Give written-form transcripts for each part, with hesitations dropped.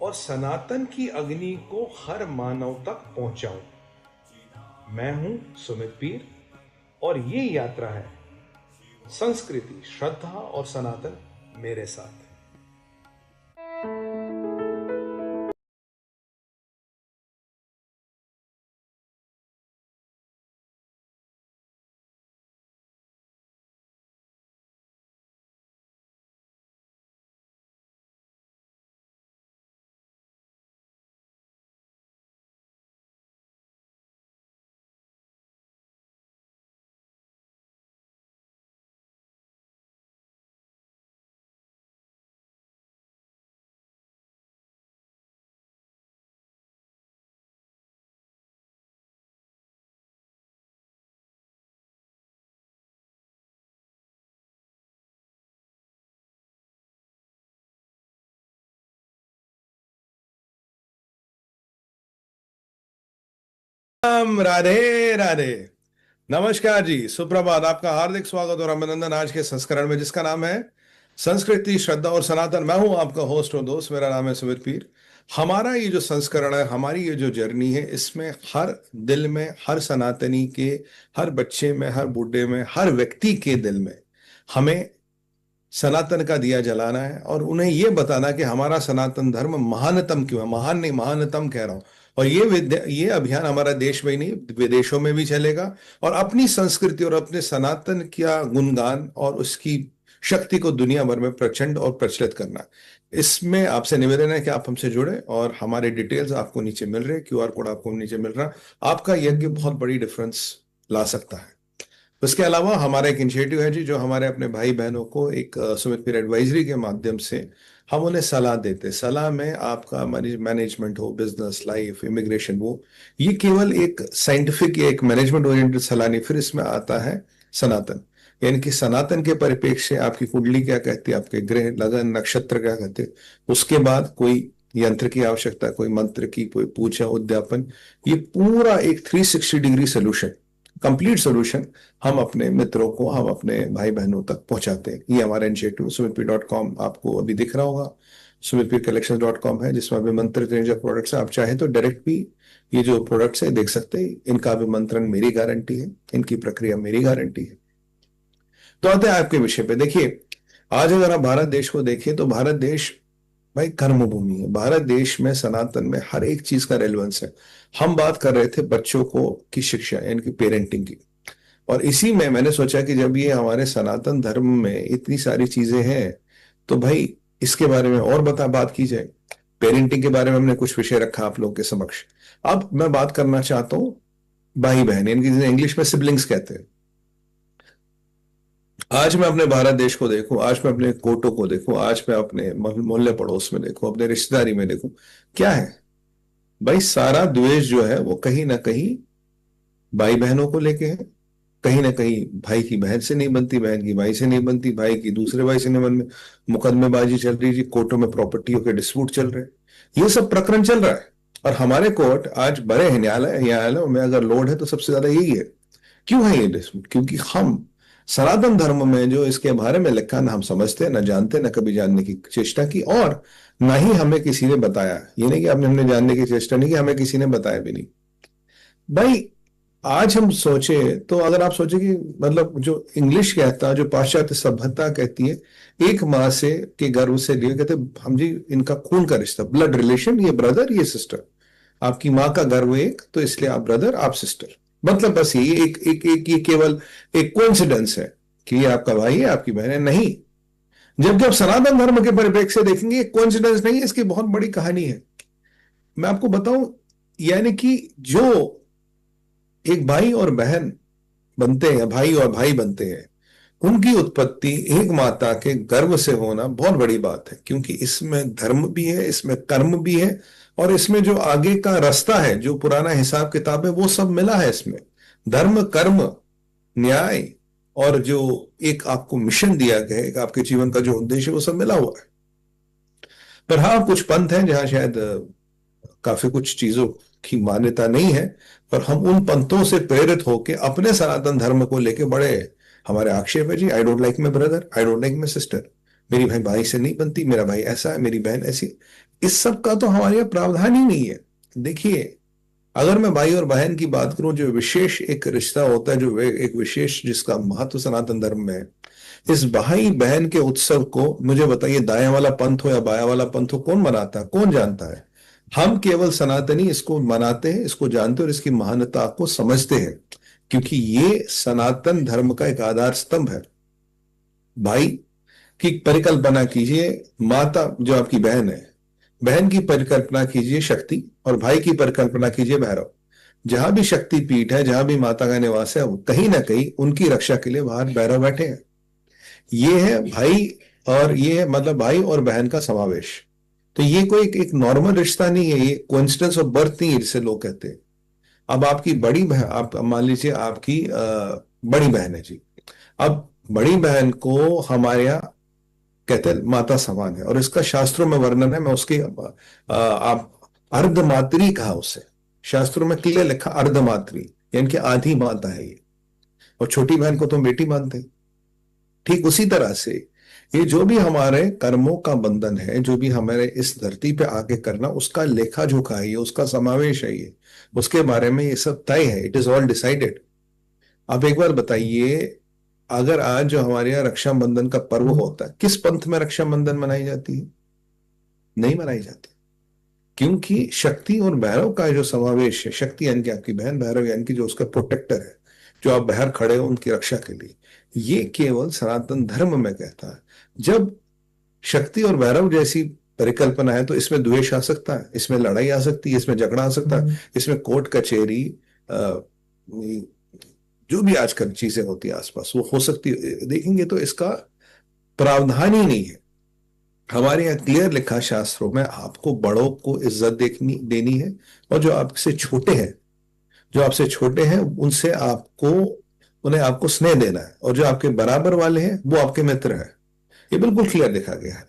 और सनातन की अग्नि को हर मानव तक पहुंचाऊं। मैं हूं सुमित पीर और ये यात्रा है संस्कृति, श्रद्धा और सनातन मेरे साथ। राधे राधे। नमस्कार जी, सुप्रभात। आपका हार्दिक स्वागत और अभिनंदन आज के संस्करण में, जिसका नाम है संस्कृति, श्रद्धा और सनातन। मैं हूं आपका होस्ट और दोस्त, मेरा नाम है सुमित पीर। हमारा ये जो संस्करण है, हमारी ये जो जर्नी है, इसमें हर दिल में, हर सनातनी के, हर बच्चे में, हर बूढ़े में, हर व्यक्ति के दिल में हमें सनातन का दिया जलाना है और उन्हें यह बताना कि हमारा सनातन धर्म महानतम क्यों है। महान नहीं, महानतम कह रहा हूं। और ये अभियान हमारा देश में ही नहीं, विदेशों में भी चलेगा। और अपनी संस्कृति और अपने सनातन का गुणगान और उसकी शक्ति को दुनिया भर में प्रचंड और प्रचलित करना। इसमें आपसे निवेदन है कि आप हमसे जुड़े और हमारे डिटेल्स आपको नीचे मिल रहे, क्यूआर कोड आपको नीचे मिल रहा। आपका यज्ञ बहुत बड़ी डिफरेंस ला सकता है। उसके अलावा हमारा एक इनिशिएटिव है जी, जो हमारे अपने भाई बहनों को एक सुमित पीर एडवाइजरी के माध्यम से हम उन्हें सलाह देते। सलाह में आपका मैनेजमेंट हो, बिजनेस, लाइफ, इमिग्रेशन, वो ये केवल एक साइंटिफिक या एक मैनेजमेंट ओरिएंटेड सलाह नहीं। फिर इसमें आता है सनातन, यानी कि सनातन के परिप्रेक्ष्य से आपकी कुंडली क्या कहती है, आपके ग्रह लगन नक्षत्र क्या कहते हैं। उसके बाद कोई यंत्र की आवश्यकता, कोई मंत्र की, कोई पूजा, उद्यापन, ये पूरा एक 360 डिग्री सोल्यूशन, कंप्लीट सोल्यूशन हम अपने मित्रों को, हम अपने भाई बहनों तक पहुंचाते हैं। ये हमारा इनिशिएटिव sumitpir.com आपको अभी दिख रहा होगा। sumitpircollections.com है, जिसमें अभिमंत्रित रेंज ऑफ प्रोडक्ट्स है। आप चाहे तो डायरेक्ट भी ये जो प्रोडक्ट्स है देख सकते हैं। इनका अभिमंत्रण मेरी गारंटी है, इनकी प्रक्रिया मेरी गारंटी है। तो आते हैं आपके विषय पे। देखिए, आज अगर आप भारत देश को देखें तो भारत देश भाई कर्म भूमि है। भारत देश में सनातन में हर एक चीज का रेलेवेंस है। हम बात कर रहे थे बच्चों को की शिक्षा, यानी कि पेरेंटिंग की। और इसी में मैंने सोचा कि जब ये हमारे सनातन धर्म में इतनी सारी चीजें हैं, तो भाई इसके बारे में और बात की जाए। पेरेंटिंग के बारे में हमने कुछ विषय रखा आप लोगों के समक्ष। अब मैं बात करना चाहता हूँ भाई बहन, इनकी इंग्लिश में सिबलिंग्स कहते हैं। आज मैं अपने भारत देश को देखूं, आज मैं अपने कोटों को देखूं, आज मैं अपने मोहल्ले पड़ोस में देखूं, अपने रिश्तेदारी में देखूं, क्या है भाई, सारा द्वेष जो है वो कहीं ना कहीं भाई बहनों को लेके है। कहीं ना कहीं भाई की बहन से नहीं बनती, बहन की भाई से नहीं बनती, भाई की दूसरे भाई से नहीं बनती। मुकदमेबाजी चल रही जी, कोर्टों में प्रॉपर्टियों के डिस्प्यूट चल रहे हैं, ये सब प्रकरण चल रहा है। और हमारे कोर्ट आज बड़े हैं, न्यायालयों में अगर लोड है तो सबसे ज्यादा यही है। क्यों है ये डिस्प्यूट? क्योंकि हम सनातन धर्म में जो इसके बारे में लिखा, ना हम समझते, ना जानते, ना कभी जानने की चेष्टा की, और ना ही हमें किसी ने बताया। ये नहीं कि आपने हमने जानने की चेष्टा नहीं की, हमें किसी ने बताया भी नहीं। भाई आज हम सोचे तो, अगर आप सोचे कि मतलब जो इंग्लिश कहता है, जो पाश्चात्य सभ्यता कहती है, एक माँ से के गर्भ से लिए, कहते हम जी इनका खून का रिश्ता, ब्लड रिलेशन, ये ब्रदर ये सिस्टर। आपकी माँ का गर्भ एक, तो इसलिए आप ब्रदर आप सिस्टर। मतलब बस ये एक ये केवल एक कोइंसिडेंस है कि ये आपका भाई है, आपकी बहन है, नहीं। जबकि आप सनातन धर्म के परिप्रेक्ष्य से देखेंगे, ये कोइंसिडेंस नहीं है, इसकी बहुत बड़ी कहानी है। मैं आपको बताऊं, यानी कि जो एक भाई और बहन बनते हैं, भाई और भाई बनते हैं, उनकी उत्पत्ति एक माता के गर्भ से होना बहुत बड़ी बात है। क्योंकि इसमें धर्म भी है, इसमें कर्म भी है, और इसमें जो आगे का रास्ता है, जो पुराना हिसाब किताब है, वो सब मिला है इसमें। धर्म, कर्म, न्याय और जो एक आपको मिशन दिया गया है, एक आपके जीवन का जो उद्देश्य है, वो सब मिला हुआ है। पर हाँ, कुछ पंथ हैं जहां शायद काफी कुछ चीजों की मान्यता नहीं है। पर हम उन पंथों से प्रेरित होकर अपने सनातन धर्म को लेके बड़े, हमारे आक्षेप है जी, I don't like my brother, I don't like my sister. मेरी भाई भाई से नहीं बनती, मेरा भाई ऐसा है, मेरी बहन ऐसी। इस सब का तो हमारे यहाँ प्रावधान ही नहीं है। देखिए, अगर मैं भाई और बहन की बात करूं, जो विशेष एक रिश्ता होता है, एक विशेष जिसका महत्व सनातन धर्म में है, इस भाई बहन के उत्सव को मुझे बताइए, दाएं वाला पंथ हो या बायां वाला पंथ हो, कौन मनाता है, कौन जानता है? हम केवल सनातनी इसको मनाते हैं, इसको जानते हैं और इसकी महानता को समझते हैं, क्योंकि ये सनातन धर्म का एक आधार स्तंभ है। भाई की परिकल्पना कीजिए, माता जो आपकी बहन है, बहन की परिकल्पना कीजिए शक्ति, और भाई की परिकल्पना कीजिए भैरव। जहां भी शक्ति पीठ है, जहां भी माता का निवास है, कहीं ना कहीं उनकी रक्षा के लिए बाहर भैरव बैठे हैं। ये है भाई, और ये है मतलब भाई और बहन का समावेश। तो ये कोई एक नॉर्मल रिश्ता नहीं है, ये कोइंसिडेंस ऑफ बर्थ नहीं है जिसे लोग कहते हैं। अब आपकी बड़ी बहन, आप मान लीजिए आपकी बड़ी बहन है जी। अब बड़ी बहन को हमारे यहाँ कहते हैं माता समान है, और इसका शास्त्रों में वर्णन है। मैं उसके आप अर्धमातृ कहा उसे, शास्त्रों में क्लियर लिखा अर्धमातृ, यानी कि आधी माता है ये। और छोटी बहन को तो हम बेटी मानते हैं। ठीक उसी तरह से ये जो भी हमारे कर्मों का बंधन है, जो भी हमारे इस धरती पे आके करना, उसका लेखा जोखा है ये, उसका समावेश है ये, उसके बारे में ये सब तय है। It is all decided. आप एक बार बताइए, अगर आज जो हमारे यहाँ रक्षाबंधन का पर्व होता है, किस पंथ में रक्षाबंधन मनाई जाती है? नहीं मनाई जाती, क्योंकि शक्ति और भैरव का जो समावेश है, शक्ति यानी कि आपकी बहन, भैरव यानी कि जो उसका प्रोटेक्टर है, जो आप बाहर खड़े हो उनकी रक्षा के लिए, ये केवल सनातन धर्म में कहता है। जब शक्ति और भैरव जैसी परिकल्पना है, तो इसमें द्वेष आ सकता है, इसमें लड़ाई आ सकती है, इसमें झगड़ा आ सकता है, इसमें कोर्ट कचहरी, अ, जो भी आजकल चीजें होती है आसपास, वो हो सकती है। देखेंगे तो इसका प्रावधान ही नहीं है। हमारे यहाँ क्लियर लिखा है शास्त्रों में, आपको बड़ों को इज्जत देखनी देनी है, और जो आपसे छोटे हैं, जो आपसे छोटे हैं उनसे आपको, उन्हें आपको स्नेह देना है, और जो आपके बराबर वाले हैं वो आपके मित्र हैं। ये बिल्कुल क्लियर लिखा गया है।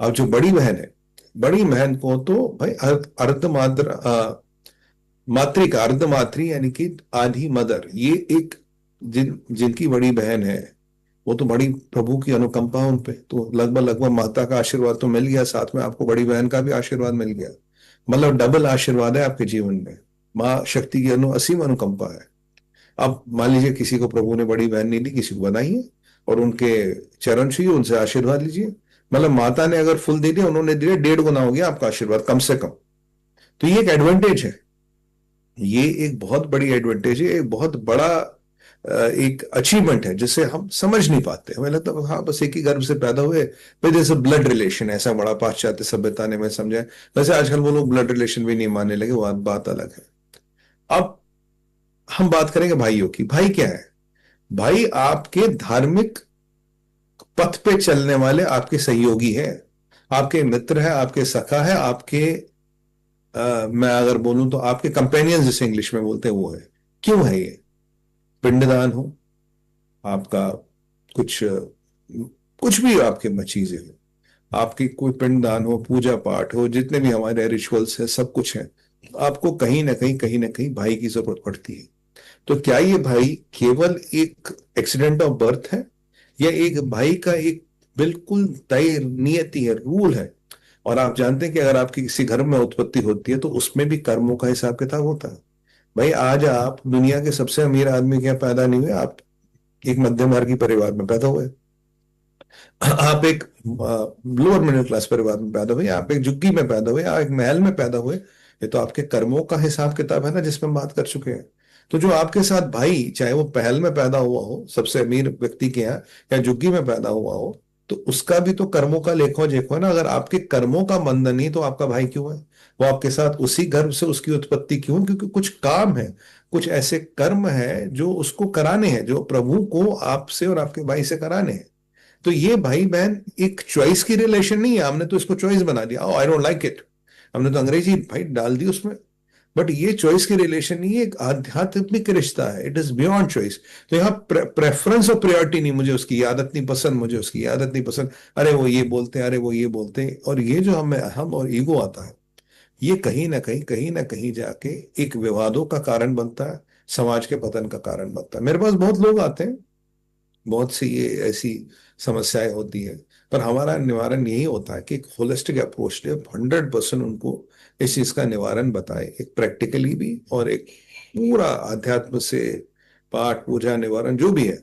अब जो बड़ी बहन है, बड़ी बहन को तो भाई अर्धमात्र मातृका, अर्धमातृ यानी कि आधी मदर, ये एक जिनकी बड़ी बहन है, वो तो बड़ी प्रभु की अनुकंपा उन पे, तो लगभग लगभग माता का आशीर्वाद तो मिल गया, साथ में आपको बड़ी बहन का भी आशीर्वाद मिल गया। मतलब डबल आशीर्वाद है आपके जीवन में। माँ शक्ति की असीम अनुकंपा है। अब मान लीजिए किसी को प्रभु ने बड़ी बहन नहीं दी, किसी को बनाइए, और उनके चरण छुइए, उनसे आशीर्वाद लीजिए। मतलब माता ने अगर फुल दे दिया, उन्होंने दिया, 1.5 गुना हो गया आपका आशीर्वाद कम से कम। तो ये एक एडवांटेज है, ये एक बहुत बड़ी एडवांटेज है, एक बहुत बड़ा एक अचीवमेंट है, जिसे हम समझ नहीं पाते। हमें लगता है हाँ बस एक ही गर्भ से पैदा हुए, भाई जैसे ब्लड रिलेशन ऐसा बड़ा पाश्चात्य सभ्यता ने मैं समझा है। वैसे आजकल वो लोग ब्लड रिलेशन भी नहीं मानने लगे, वो बात अलग है। अब हम बात करेंगे भाइयों की। भाई क्या है? भाई आपके धार्मिक पथ पे चलने वाले आपके सहयोगी है, आपके मित्र है, आपके सखा है, आपके मैं अगर बोलूं तो आपके कंपेनियन जिसे इंग्लिश में बोलते हैं वो है। क्यों है ये? पिंडदान हो आपका, कुछ कुछ भी आपके में चीजें हो, आपकी कोई पिंडदान हो, पूजा पाठ हो, जितने भी हमारे रिचुअल्स है, सब कुछ है, आपको कहीं ना कहीं भाई की जरूरत पड़ती है। तो क्या ये भाई केवल एक एक्सीडेंट ऑफ बर्थ है, या एक भाई का एक बिल्कुल तय नियति है, रूल है? और आप जानते हैं कि अगर आपकी किसी घर में उत्पत्ति होती है, तो उसमें भी कर्मों का हिसाब किताब होता है। भाई आज आप दुनिया के सबसे अमीर आदमी के यहाँ पैदा नहीं हुए, आप एक मध्यम वर्गीय परिवार में पैदा हुए। आप एक लोअर मिडिल क्लास परिवार में पैदा हुए, आप एक झुग्गी में पैदा हुए, आप एक महल में पैदा हुए। ये तो आपके कर्मों का हिसाब किताब है ना, जिसमें हम बात कर चुके हैं। तो जो आपके साथ भाई, चाहे वो पहल में पैदा हुआ हो सबसे अमीर व्यक्ति के यहाँ, या झुग्गी में पैदा हुआ हो, तो उसका भी तो कर्मों का लेखो जोखो है ना। अगर आपके कर्मों का बंधन नहीं, तो आपका भाई क्यों है? वो आपके साथ उसी गर्भ से उसकी उत्पत्ति क्यों है? क्योंकि कुछ काम है, कुछ ऐसे कर्म है जो उसको कराने हैं, जो प्रभु को आपसे और आपके भाई से कराने हैं। तो ये भाई बहन एक चॉइस की रिलेशन नहीं है, हमने तो इसको चॉइस बना दिया, आई डोंट लाइक इट, हमने तो अंग्रेजी भाई डाल दी उसमें। बट ये चॉइस की रिलेशन नहीं है, एक आध्यात्मिक रिश्ता है, इट इज बियॉन्ड चॉइस। तो यहाँ प्रेफरेंस और प्रायोरिटी नहीं, मुझे उसकी आदत नहीं पसंद, मुझे उसकी आदत नहीं पसंद, अरे वो ये बोलते हैं, अरे वो ये बोलते हैं, और ये जो हमें हम और ईगो आता है, ये कहीं ना कहीं जाके एक विवादों का कारण बनता है, समाज के पतन का कारण बनता है। मेरे पास बहुत लोग आते हैं, बहुत सी ये ऐसी समस्याएं होती है। पर हमारा निवारण यही होता है कि एक होलिस्टिक अप्रोच ले, 100% उनको इस चीज का निवारण बताए, एक प्रैक्टिकली भी और एक पूरा अध्यात्म से पाठ पूजा निवारण जो भी है,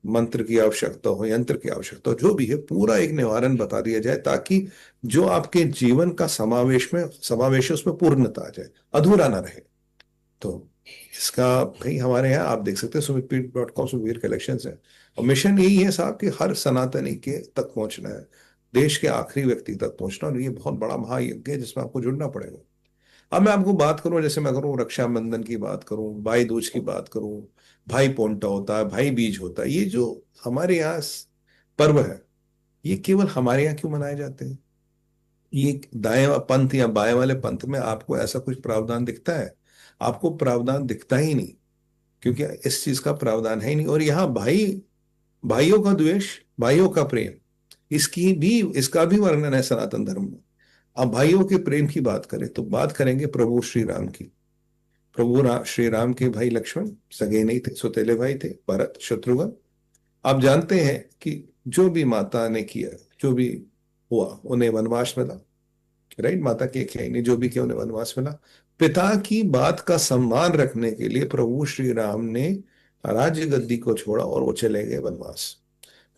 मंत्र की आवश्यकता हो, यंत्र की आवश्यकता हो, जो भी है पूरा एक निवारण बता दिया जाए, ताकि जो आपके जीवन का समावेश है उसमें पूर्णता आ जाए, अधूरा ना रहे। तो इसका भाई हमारे यहाँ आप देख सकते हैं sumitpir.com से वीर कलेक्शंस है, और मिशन यही है साहब कि हर सनातनी के तक पहुंचना है, देश के आखिरी व्यक्ति तक पहुंचना, और ये बहुत बड़ा महायज्ञ है जिसमें आपको जुड़ना पड़ेगा। अब मैं आपको बात करूं, जैसे मैं करूं रक्षाबंधन की बात करूं, भाई दूज की बात करूं, भाई पोंटा होता है, भाई बीज होता है, ये जो हमारे यहाँ पर्व है, ये केवल हमारे यहाँ क्यों मनाए जाते हैं? ये दाएं पंथ या बाएं वाले पंथ में आपको ऐसा कुछ प्रावधान दिखता है? आपको प्रावधान दिखता ही नहीं, क्योंकि इस चीज का प्रावधान है ही नहीं। और यहाँ भाइयों का द्वेष, भाइयों का प्रेम, इसका भी वर्णन है सनातन धर्म में। अब भाइयों के प्रेम की बात करें तो बात करेंगे प्रभु श्री राम की। श्री राम के भाई लक्ष्मण सगे नहीं थे, सौतेले भाई थे, भरत शत्रुघ्न। आप जानते हैं कि जो भी माता ने किया, जो भी हुआ, उन्हें वनवास मिला, राइट? माता की एक है नहीं, जो भी किया उन्हें वनवास मिला। पिता की बात का सम्मान रखने के लिए प्रभु श्री राम ने राज्य गद्दी को छोड़ा और वो चले गए वनवास।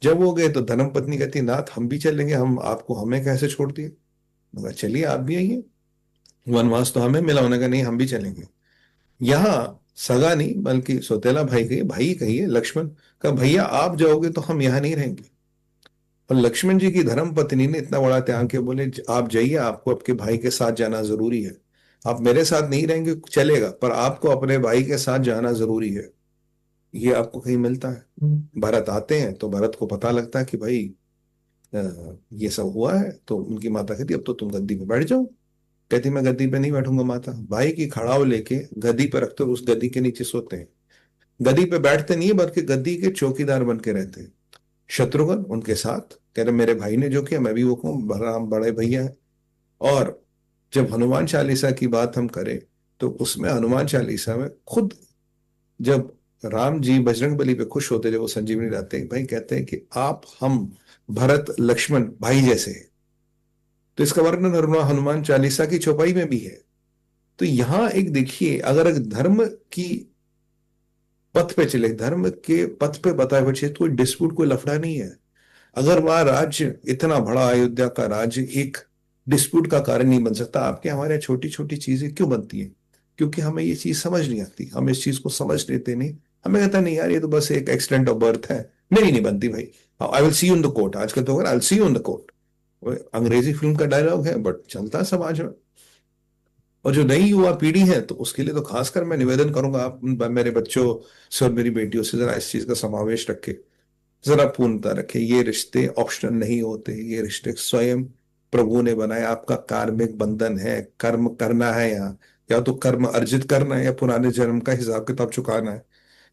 जब वो गए तो धर्मपत्नी कहती, नाथ हम भी चलेंगे, हम आपको हमें कैसे छोड़ दिए? मगर चलिए आप भी आइए, वनवास तो हमें मिला, उन्होंने कहा नहीं हम भी चलेंगे। यहाँ सगा नहीं बल्कि सौतेला भाई कहिए, भाई कहिए, लक्ष्मण का भैया आप जाओगे तो हम यहाँ नहीं रहेंगे। और लक्ष्मण जी की धर्म पत्नी ने इतना बड़ा त्याग के बोले, आप जाइए, आपको आपके भाई के साथ जाना जरूरी है, आप मेरे साथ नहीं रहेंगे चलेगा, पर आपको अपने भाई के साथ जाना जरूरी है। ये आपको कहीं मिलता है? भरत आते हैं तो भरत को पता लगता है कि भाई ये सब हुआ है, तो उनकी माता कहती अब तो तुम गद्दी पे बैठ जाओ। कहती मैं गद्दी पे नहीं बैठूंगा माता। भाई की खड़ाव लेके गद्दी पे रखते और उस गद्दी के नीचे सोते हैं। गद्दी पे बैठते नहीं है बल्कि गद्दी के चौकीदार बन के रहते हैं। शत्रुघ्न उनके साथ कह रहे मेरे भाई ने जो किया मैं भी वो कहूँ, बलराम बड़े भैया है। और जब हनुमान चालीसा की बात हम करें तो उसमें हनुमान चालीसा में खुद जब राम जी बजरंगबली पे खुश होते, जब वो संजीवनी लाते हैं, भाई कहते हैं कि आप हम भरत लक्ष्मण भाई जैसे हैं। तो इसका वर्णन हनुमान चालीसा की चौपाई में भी है। तो यहां एक देखिए, अगर एक धर्म की पथ पे चले, धर्म के पथ पे बताए हुए चीज, कोई डिस्प्यूट, कोई लफड़ा नहीं है। अगर वह राज्य इतना बड़ा, अयोध्या का राज्य एक डिस्प्यूट का कारण नहीं बन सकता, आपके हमारे छोटी छोटी चीजें क्यों बनती हैं? क्योंकि हमें ये चीज समझ नहीं आती, हम इस चीज को समझ लेते नहीं। हमें कहता नहीं यार ये तो बस एक एक्सीडेंट ऑफ बर्थ है, नहीं बनती भाई। I will see you in the court, आजकल तो I will see you in the court, अंग्रेजी फिल्म का डायलॉग है बट चलता है समाज में। और जो नई युवा पीढ़ी है तो उसके लिए तो खासकर मैं निवेदन करूंगा, आप मेरे बच्चों से और मेरी बेटियों से जरा इस चीज का समावेश रखें, जरा पूर्णता रखें। ये रिश्ते ऑप्शनल नहीं होते, ये रिश्ते स्वयं प्रभु ने बनाए। आपका कार्मिक बंधन है, कर्म करना है यहाँ, या तो कर्म अर्जित करना है या पुराने जन्म का हिसाब किताब चुकाना है।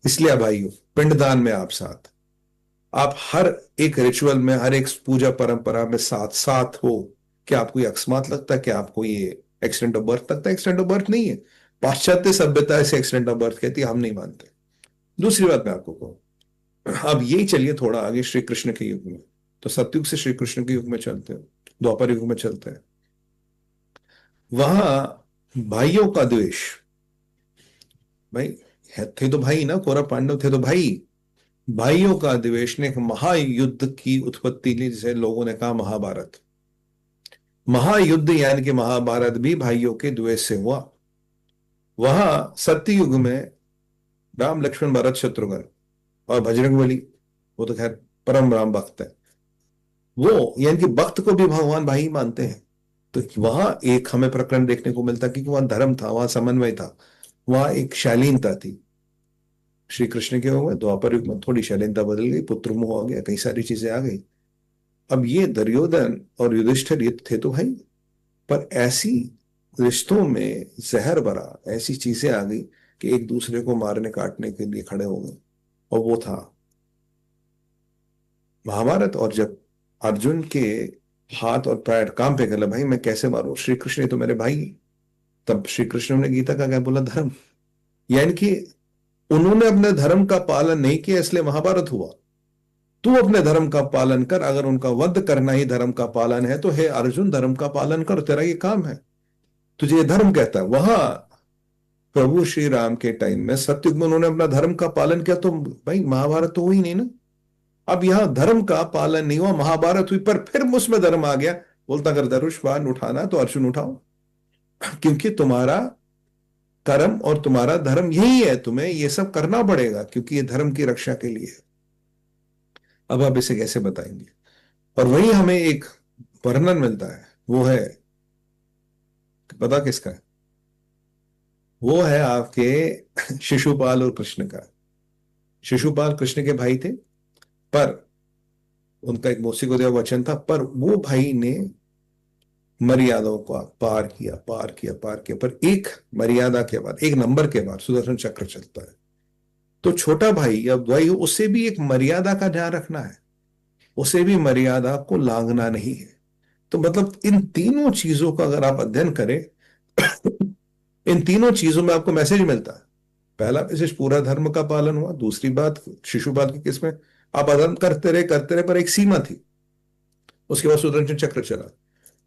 इसलिए भाइयों, पिंडदान में आप साथ, आप हर एक रिचुअल में, हर एक पूजा परंपरा में साथ साथ हो। क्या आपको ये अकस्मात लगता है कि आपको ये एक्सीडेंट ऑफ बर्थ लगता है? एक्सीडेंट ऑफ बर्थ नहीं है। पाश्चात्य सभ्यता इसे एक्सीडेंट ऑफ बर्थ कहती है, हम नहीं मानते। दूसरी बात मैं आपको कहूं, अब यही चलिए थोड़ा आगे श्री कृष्ण के युग में, तो सतयुग से श्री कृष्ण के युग में चलते हैं, द्वापर युग में चलते हैं। वहां भाइयों का द्वेष, भाई थे तो भाई ना, कौरव पांडव थे तो भाई, भाइयों का द्वेष ने एक महायुद्ध की उत्पत्ति ली, जिसे लोगों ने कहा महाभारत। महायुद्ध यानी कि महाभारत भी भाइयों के द्वेष से हुआ। वहां सत्ययुग में राम लक्ष्मण भरत शत्रुघ्न और बजरंगबली, वो तो खैर परम राम भक्त है, वो यानी कि भक्त को भी भगवान भाई मानते हैं। तो वहां एक हमें प्रकरण देखने को मिलता, क्योंकि वहां धर्म था, वहां समन्वय था, वहां एक शालीनता थी। श्री कृष्ण के हुए द्वापर युग में थोड़ी शालीनता बदल गई, पुत्र मोह हो गया, कई सारी चीजें आ गई। अब ये दुर्योधन और युधिष्ठिर ये थे तो भाई, पर ऐसी रिश्तों में जहर भरा ऐसी चीजें आ गई कि एक दूसरे को मारने काटने के लिए खड़े हो गए, और वो था महाभारत। और जब अर्जुन के हाथ और पैर काम पे गए, भाई मैं कैसे मारूं, श्री कृष्ण ये तो मेरे भाई हैं। तब श्री कृष्ण ने गीता का क्या बोला, धर्म, यानी कि उन्होंने अपने धर्म का पालन नहीं किया, इसलिए महाभारत हुआ। तू अपने धर्म का पालन कर, अगर उनका वध करना ही धर्म का पालन है तो हे अर्जुन धर्म का पालन कर, तेरा ये काम है, तुझे ये धर्म कहता है। वहां प्रभु श्री राम के टाइम में सत्युग में उन्होंने अपना धर्म का पालन किया, तो भाई महाभारत तो हुई नहीं ना। अब यहां धर्म का पालन नहीं हुआ, महाभारत हुई, पर फिर उसमें धर्म आ गया। बोलता अगर धनुष बाण उठाना है तो अर्जुन उठाओ, क्योंकि तुम्हारा कर्म और तुम्हारा धर्म यही है, तुम्हें ये सब करना पड़ेगा क्योंकि ये धर्म की रक्षा के लिए है। अब आप इसे कैसे बताएंगे? और वही हमें एक वर्णन मिलता है, वो है, पता किसका है? वो है आपके शिशुपाल और कृष्ण का। शिशुपाल कृष्ण के भाई थे, पर उनका एक मौसी को दिया वचन था, पर वो भाई ने मर्यादाओं को पार किया, पार किया, पार किया, पर एक मर्यादा के बाद, एक नंबर के बाद सुदर्शन चक्र चलता है। तो छोटा भाई या भाई, उसे भी एक मर्यादा का ध्यान रखना है, उसे भी मर्यादा को लांघना नहीं है। तो मतलब इन तीनों चीजों का अगर आप अध्ययन करें, इन तीनों चीजों में आपको मैसेज मिलता है। पहला मैसेज पूरा धर्म का पालन हुआ, दूसरी बात शिशुपाल की किस में आप अधर्म करते रहे पर एक सीमा थी, उसके बाद सुदर्शन चक्र चला।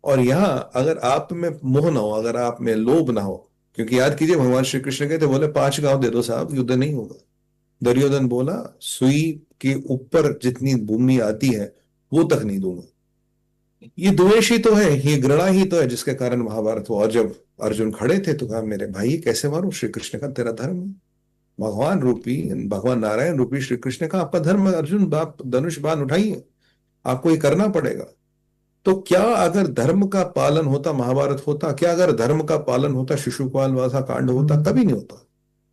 और यहां अगर आप में मोह ना हो, अगर आप में लोभ ना हो, क्योंकि याद कीजिए भगवान श्री कृष्ण कहते बोले 5 गांव दे दो साहब, युद्ध नहीं होगा। दुर्योधन बोला सुई के ऊपर जितनी भूमि आती है वो तक नहीं दूंगा। ये द्वेष ही तो है, ये घृणा ही तो है जिसके कारण महाभारत हुआ। और जब अर्जुन खड़े थे तो कहा मेरे भाई कैसे मारूं? श्री कृष्ण का तेरा धर्म है, भगवान रूपी, भगवान नारायण रूपी श्री कृष्ण का आपका धर्म है, अर्जुन बाप धनुष बाण उठाइए, आपको ये करना पड़ेगा। तो क्या अगर धर्म का पालन होता महाभारत होता? क्या अगर धर्म का पालन होता शिशुपाल वाला कांड होता? कभी नहीं होता,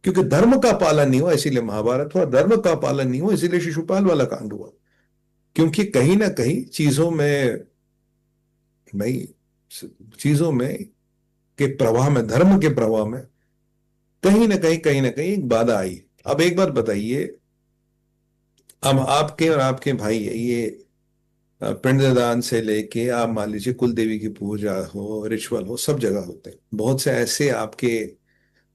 क्योंकि धर्म का पालन नहीं हुआ इसीलिए महाभारत हुआ, धर्म का पालन नहीं हुआ इसीलिए शिशुपाल वाला कांड हुआ। क्योंकि कहीं ना कहीं चीजों में, भाई चीजों में के प्रवाह में, धर्म के प्रवाह में कहीं ना कहीं एक बाधा आई। अब एक बात बताइए, अब आपके और आपके भाई है ये, पिंडदान से लेके आप मान लीजिए कुल देवी की पूजा हो, रिचुअल हो, सब जगह होते हैं। बहुत से ऐसे आपके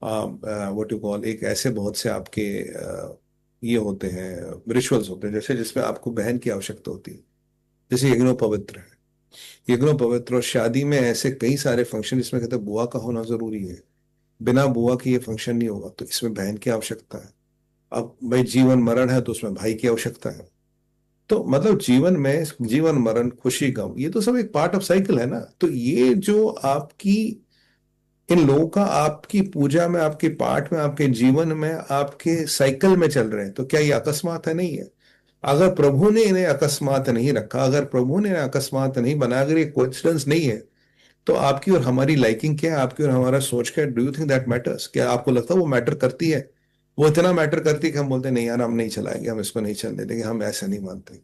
व्हाट यू कॉल, एक ऐसे बहुत से आपके ये होते हैं, रिचुअल्स होते हैं जैसे जिसमें आपको बहन की आवश्यकता होती है, जैसे यज्ञो पवित्र है। यज्ञो पवित्र और शादी में ऐसे कई सारे फंक्शन इसमें कहते हैं बुआ का होना जरूरी है, बिना बुआ के ये फंक्शन नहीं होगा, तो इसमें बहन की आवश्यकता है। अब भाई जीवन मरण है तो उसमें भाई की आवश्यकता है। तो मतलब जीवन में जीवन मरण खुशी गम ये तो सब एक पार्ट ऑफ साइकिल है ना। तो ये जो आपकी इन लोगों का आपकी पूजा में, आपके पाठ में, आपके जीवन में, आपके साइकिल में चल रहे हैं, तो क्या ये अकस्मात है? नहीं है। अगर प्रभु ने इन्हें अकस्मात नहीं रखा, अगर प्रभु ने इन्हें अकस्मात नहीं बनाया, अगर ये कोइंसिडेंस नहीं है, तो आपकी और हमारी लाइकिंग क्या है, आपकी और हमारा सोच क्या है? Do you think that matters? क्या आपको लगता है वो मैटर करती है? वो इतना मैटर करती है कि हम बोलते हैं नहीं यार हम नहीं चलाएंगे, हम इसको नहीं चलने देंगे, हम ऐसा नहीं मानते।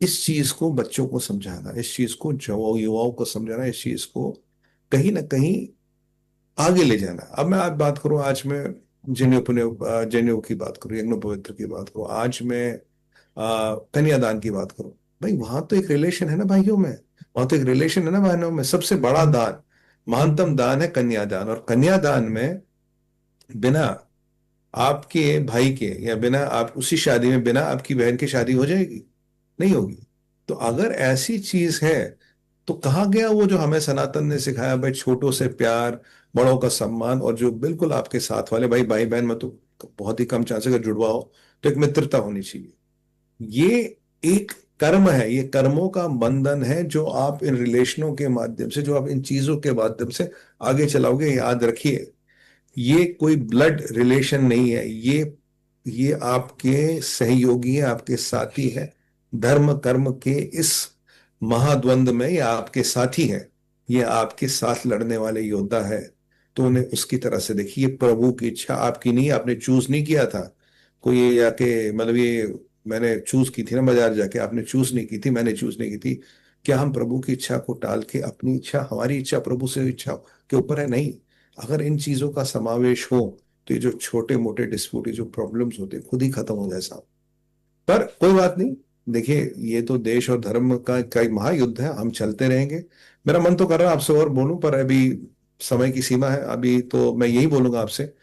इस चीज को बच्चों को समझाना, इस चीज को युवाओं को समझाना, इस चीज को कहीं ना कहीं आगे ले जाना। अब मैं आज बात करूं, आज मैं जनेऊ की बात करूं, यज्ञ पवित्र की बात करूं, आज मैं कन्यादान की बात करूं। भाई वहां तो एक रिलेशन है ना भाइयों में, वहां तो एक रिलेशन है ना बहनों में। सबसे बड़ा दान, महानतम दान है कन्यादान। और कन्यादान में बिना आपके भाई के या बिना आप उसी शादी में बिना आपकी बहन की शादी हो जाएगी? नहीं होगी। तो अगर ऐसी चीज है तो कहाँ गया वो जो हमें सनातन ने सिखाया, भाई छोटों से प्यार, बड़ों का सम्मान, और जो बिल्कुल आपके साथ वाले भाई भाई बहन में तो बहुत ही कम चांस अगर जुड़वा हो तो एक मित्रता होनी चाहिए। ये एक कर्म है, ये कर्मों का बंधन है जो आप इन रिलेशनों के माध्यम से, जो आप इन चीजों के माध्यम से आगे चलाओगे। याद रखिए ये कोई ब्लड रिलेशन नहीं है, ये आपके सहयोगी है, आपके साथी है। धर्म कर्म के इस महाद्वंद में ये आपके साथी है, ये आपके साथ लड़ने वाले योद्धा है। तो उन्हें उसकी तरह से देखिए, प्रभु की इच्छा आपकी नहीं, आपने चूज नहीं किया था। कोई ये जाके मतलब ये मैंने चूज की थी ना बाजार जाके, आपने चूज नहीं की थी, मैंने चूज नहीं की थी। क्या हम प्रभु की इच्छा को टाल के अपनी इच्छा, हमारी इच्छा प्रभु से इच्छा के ऊपर है? नहीं। अगर इन चीजों का समावेश हो तो ये जो छोटे मोटे डिस्प्यूट, जो प्रॉब्लम्स होते हैं, खुद ही खत्म हो जाए साहब। पर कोई बात नहीं, देखिए ये तो देश और धर्म का एक महायुद्ध है, हम चलते रहेंगे। मेरा मन तो कर रहा है आपसे और बोलूं, पर अभी समय की सीमा है। अभी तो मैं यही बोलूंगा आपसे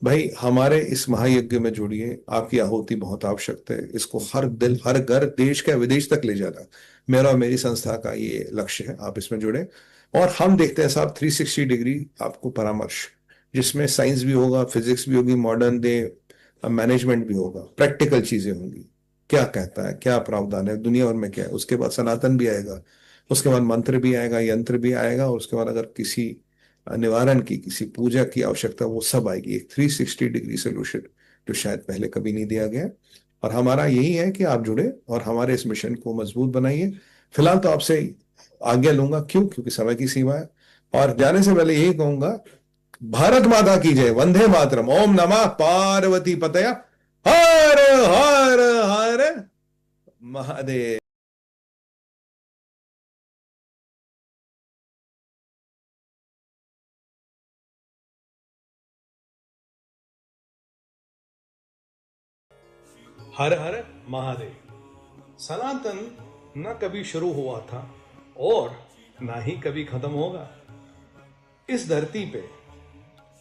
भाई हमारे इस महायज्ञ में जुड़िए, आपकी आहुति बहुत आवश्यक है। इसको हर दिल, हर घर, देश का विदेश तक ले जाना मेरा और मेरी संस्था का ये लक्ष्य है। आप इसमें जुड़े और हम देखते हैं साहब 360 डिग्री आपको परामर्श, जिसमें साइंस भी होगा, फिजिक्स भी होगी, मॉडर्न डे मैनेजमेंट भी होगा, प्रैक्टिकल चीजें होंगी। क्या कहता है, क्या प्रावधान है, दुनिया भर में क्या है। उसके बाद सनातन भी आएगा, उसके बाद मंत्र भी आएगा, यंत्र भी आएगा, और उसके बाद अगर किसी निवारण की, किसी पूजा की आवश्यकता, वो सब आएगी। एक 360 डिग्री सोल्यूशन जो शायद पहले कभी नहीं दिया गया। और हमारा यही है कि आप जुड़े और हमारे इस मिशन को मजबूत बनाइए। फिलहाल तो आपसे आज्ञा लूंगा, क्यों? क्योंकि समय की सीमा है। और जाने से पहले यही कहूंगा, भारत माता की जय, वंदे मातरम, ओम नमः पार्वती पतया, हर हर हर महादेव। हर हर महादेव। सनातन न कभी शुरू हुआ था और ना ही कभी खत्म होगा। इस धरती पे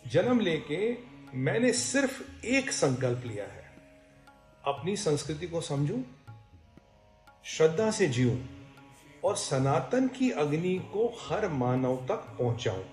जन्म लेके मैंने सिर्फ एक संकल्प लिया है, अपनी संस्कृति को समझूं, श्रद्धा से जीऊं और सनातन की अग्नि को हर मानव तक पहुंचाऊं।